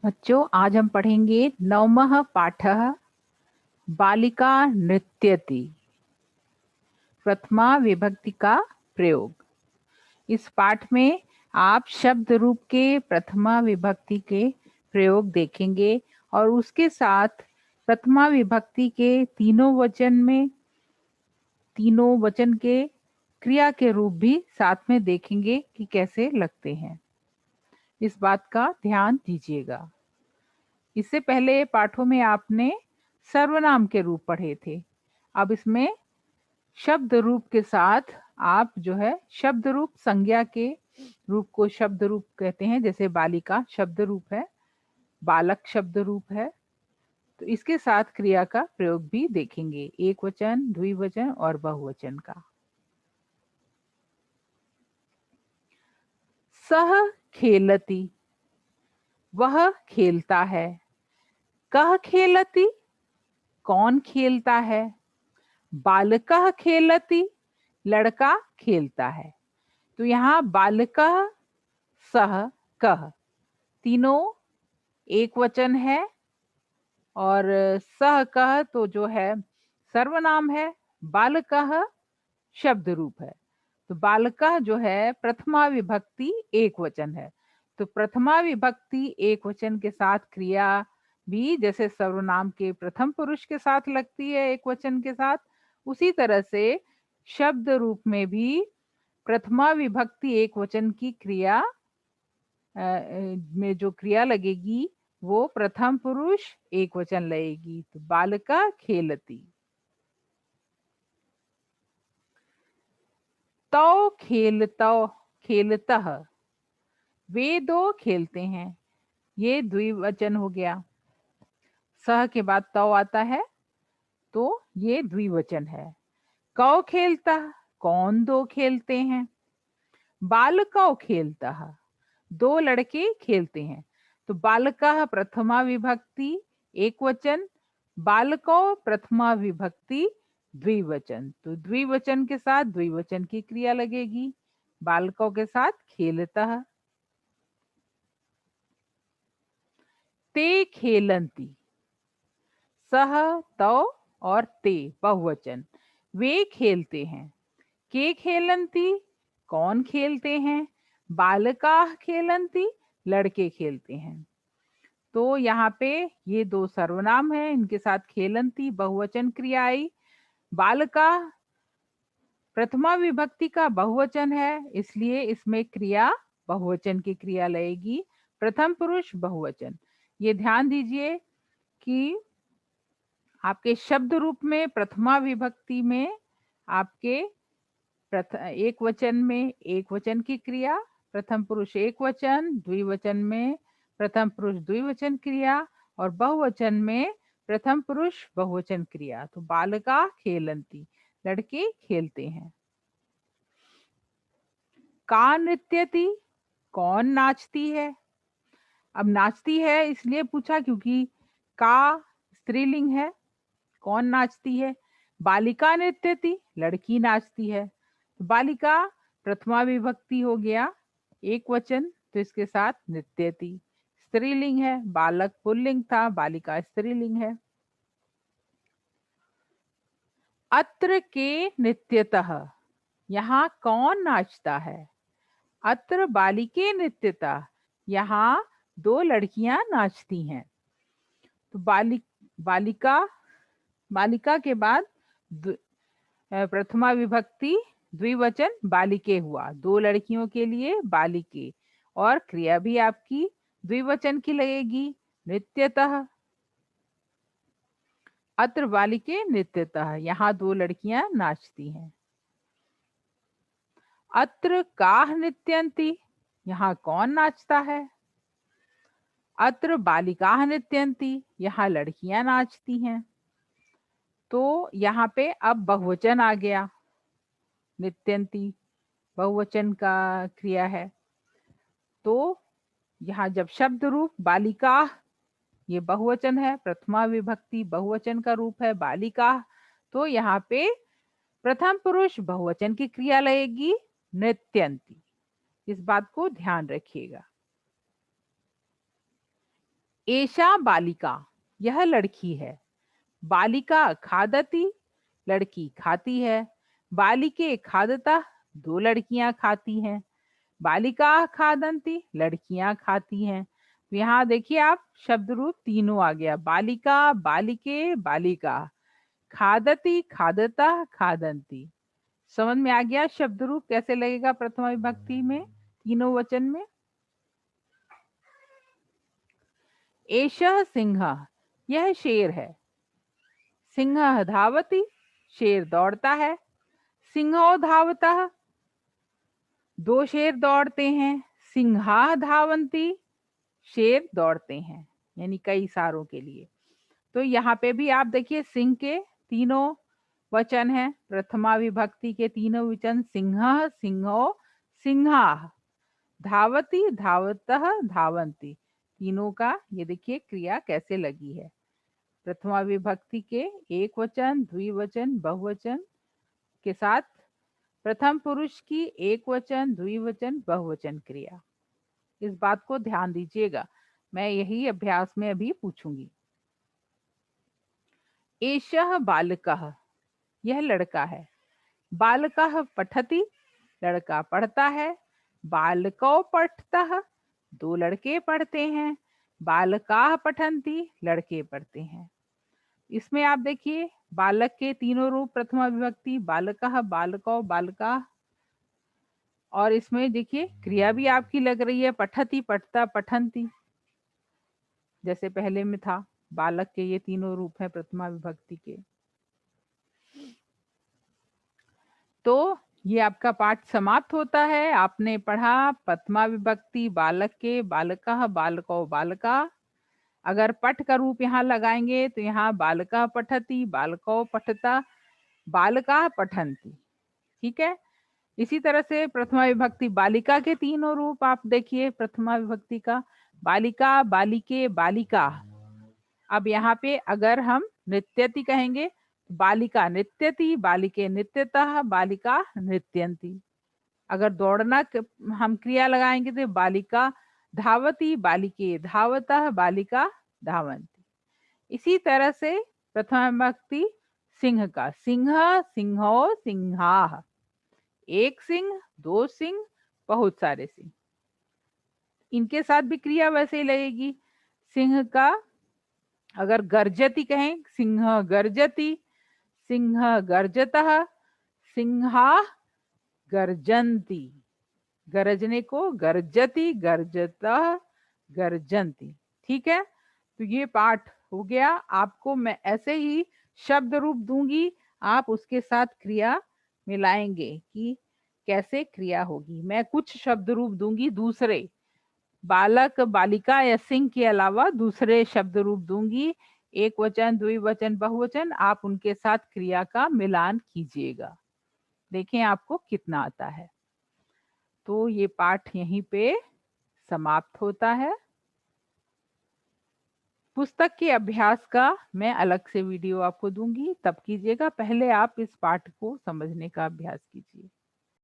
बच्चों, आज हम पढ़ेंगे नवमः पाठः बालिका नृत्यति प्रथमा विभक्ति का प्रयोग। इस पाठ में आप शब्द रूप के प्रथमा विभक्ति के प्रयोग देखेंगे और उसके साथ प्रथमा विभक्ति के तीनों वचन के क्रिया के रूप भी साथ में देखेंगे कि कैसे लगते हैं। इस बात का ध्यान दीजिएगा। इससे पहले पाठों में आपने सर्वनाम के रूप पढ़े थे। अब इसमें शब्द रूप के साथ आप जो है शब्द रूप संज्ञा के रूप को शब्द रूप कहते हैं। जैसे बालिका शब्द रूप है, बालक शब्द रूप है, तो इसके साथ क्रिया का प्रयोग भी देखेंगे, एक वचन, द्विवचन और बहुवचन का। सह खेलती, वह खेलता है। कह खेलती, कौन खेलता है। बालकः खेलति, लड़का खेलता है। तो यहाँ बालकः, सह, कह तीनों एक वचन है और सह कह तो जो है सर्वनाम है, बालकः शब्द रूप है। तो बालकः जो है प्रथमा विभक्ति एक वचन है। तो प्रथमा विभक्ति एक वचन के साथ क्रिया भी जैसे सर्वनाम के प्रथम पुरुष के साथ लगती है एक वचन के साथ, उसी तरह से शब्द रूप में भी प्रथमा विभक्ति एक वचन की क्रिया में जो क्रिया लगेगी वो प्रथम पुरुष एक वचन लगेगी। तो बालिका खेलती। तो खेलतो, खेलतः, वे दो खेलते हैं, ये द्विवचन हो गया। सह के बाद तो आता है तो ये द्विवचन है। कौ खेलता, कौन दो खेलते हैं। बालकौ खेलता, दो लड़के खेलते हैं। तो बालका प्रथमा विभक्ति एक वचन, बालको प्रथमा विभक्ति द्विवचन। तो द्विवचन के साथ द्विवचन की क्रिया लगेगी, बालकों के साथ खेलता। ते खेलंती, सह, तो और ते बहुवचन, वे खेलते हैं। के खेलंती, कौन खेलते हैं। बालका खेलंती, लड़के खेलते हैं। तो यहाँ पे ये दो सर्वनाम है, इनके साथ खेलंती बहुवचन क्रिया आई। बालका प्रथमा विभक्ति का बहुवचन है, इसलिए इसमें क्रिया बहुवचन की क्रिया लगेगी, प्रथम पुरुष बहुवचन। ये ध्यान दीजिए कि आपके शब्द रूप में प्रथमा विभक्ति में आपके एक वचन में एक वचन की क्रिया, प्रथम पुरुष एक वचन, द्विवचन में प्रथम पुरुष द्विवचन क्रिया और बहुवचन में प्रथम पुरुष बहुवचन क्रिया। तो बालिका खेलंती, लड़के खेलते हैं। का नृत्यति, कौन नाचती है। अब नाचती है इसलिए पूछा क्योंकि का स्त्रीलिंग है, कौन नाचती है। बालिका नृत्यति, लड़की नाचती है। तो बालिका प्रथमा विभक्ति हो गया एक वचन, तो इसके साथ नृत्यति स्त्रीलिंग है, बालक पुल्लिंग था, बालिका स्त्रीलिंग है। अत्र के नृत्यतः, यहाँ कौन नाचता है। अत्र बालिके नृत्यतः, यहाँ दो लड़कियां नाचती हैं। तो बालिका बालिका के बाद प्रथमा विभक्ति द्विवचन बालिके हुआ, दो लड़कियों के लिए बालिके, और क्रिया भी आपकी द्विवचन की लगेगी, नृत्यतः। अत्र बालिके नृत्यतः, यहाँ दो लड़कियां नाचती हैं। अत्र काह नृत्यन्ति, यहाँ कौन नाचता है। अत्र बालिकाः नृत्यन्ति, यहाँ लड़कियां नाचती हैं। तो यहाँ पे अब बहुवचन आ गया, नृत्यन्ति बहुवचन का क्रिया है। तो यहाँ जब शब्द रूप बालिका, ये बहुवचन है, प्रथमा विभक्ति बहुवचन का रूप है बालिका, तो यहाँ पे प्रथम पुरुष बहुवचन की क्रिया लगेगी, नृत्यन्ति। इस बात को ध्यान रखिएगा। एषा बालिका, यह लड़की है। बालिका खादति, लड़की खाती है। बालिके खादतः, दो लड़कियां खाती हैं। बालिका खादंती, लड़कियां खाती हैं। तो यहाँ देखिए आप शब्द रूप तीनों आ गया, बालिका, बालिके, बालिका। खादती, खादता, खादंती। समझ में आ गया शब्द रूप कैसे लगेगा प्रथमा विभक्ति में, तीनों वचन में। एषः सिंह, यह शेर है। सिंह धावति, शेर दौड़ता है। सिंहो धावतः, दो शेर दौड़ते हैं। सिंहा धावंती, शेर दौड़ते हैं, यानी कई सारों के लिए। तो यहाँ पे भी आप देखिए सिंह के तीनों वचन हैं, प्रथमा विभक्ति के तीनों वचन, सिंह, सिंहो, सिंहा। धावती, धावतः, धावंती, तीनों का ये देखिए क्रिया कैसे लगी है। प्रथमा विभक्ति के एक वचन, द्विवचन, बहुवचन के साथ प्रथम पुरुष की एक वचन, द्विवचन, बहुवचन क्रिया। इस बात को ध्यान दीजिएगा, मैं यही अभ्यास में अभी पूछूंगी। एषः बालकः, यह लड़का है। बालकः पठति, लड़का पढ़ता है। बालकौ पठतः, दो लड़के पढ़ते हैं। बालकाः पठन्ति, लड़के पढ़ते हैं। इसमें आप देखिए बालक के तीनों रूप प्रथमा विभक्ति, बालकः, बालकौ, बालकाः। और इसमें देखिए क्रिया भी आपकी लग रही है, पठति, पठता, पठन्ति, जैसे पहले में था। बालक के ये तीनों रूप हैं प्रथमा विभक्ति के। तो ये आपका पाठ समाप्त होता है। आपने पढ़ा प्रथमा विभक्ति बालक के, बालकः, बालकौ, बालका। अगर पठ का रूप यहाँ लगाएंगे तो यहाँ बालकः पठति, बालकौ पठता, बालकाः पठन्ति। ठीक है। इसी तरह से प्रथमा विभक्ति बालिका के तीनों रूप आप देखिए प्रथमा विभक्ति का, बालिका, बालिके, बालिका। अब यहाँ पे अगर हम नृत्यति कहेंगे, बालिका नृत्यति, बालिके नृत्यतः, बालिका नृत्यन्ति। अगर दौड़ना हम क्रिया लगाएंगे तो बालिका धावती, बालिके धावतः, बालिका धावन्ति। इसी तरह से प्रथमा विभक्ति सिंह का, सिंह, सिंहो, सिंहाः। एक सिंह, दो सिंह, बहुत सारे सिंह। इनके साथ भी क्रिया वैसे ही लगेगी। सिंह का अगर गर्जति कहें, सिंह गर्जति, सिंह गर्जतः, सिंहा गर्जन्ति। गरजने को गर्जति, गर्जतः, गर्जन्ति। ठीक है। तो ये पाठ हो गया। आपको मैं ऐसे ही शब्द रूप दूंगी, आप उसके साथ क्रिया मिलाएंगे कि कैसे क्रिया होगी। मैं कुछ शब्द रूप दूंगी दूसरे, बालक, बालिका या सिंह के अलावा दूसरे शब्द रूप दूंगी, एक वचन, द्विवचन, बहुवचन। आप उनके साथ क्रिया का मिलान कीजिएगा, देखें आपको कितना आता है। तो ये पाठ यहीं पे समाप्त होता है। पुस्तक के अभ्यास का मैं अलग से वीडियो आपको दूंगी, तब कीजिएगा। पहले आप इस पाठ को समझने का अभ्यास कीजिए।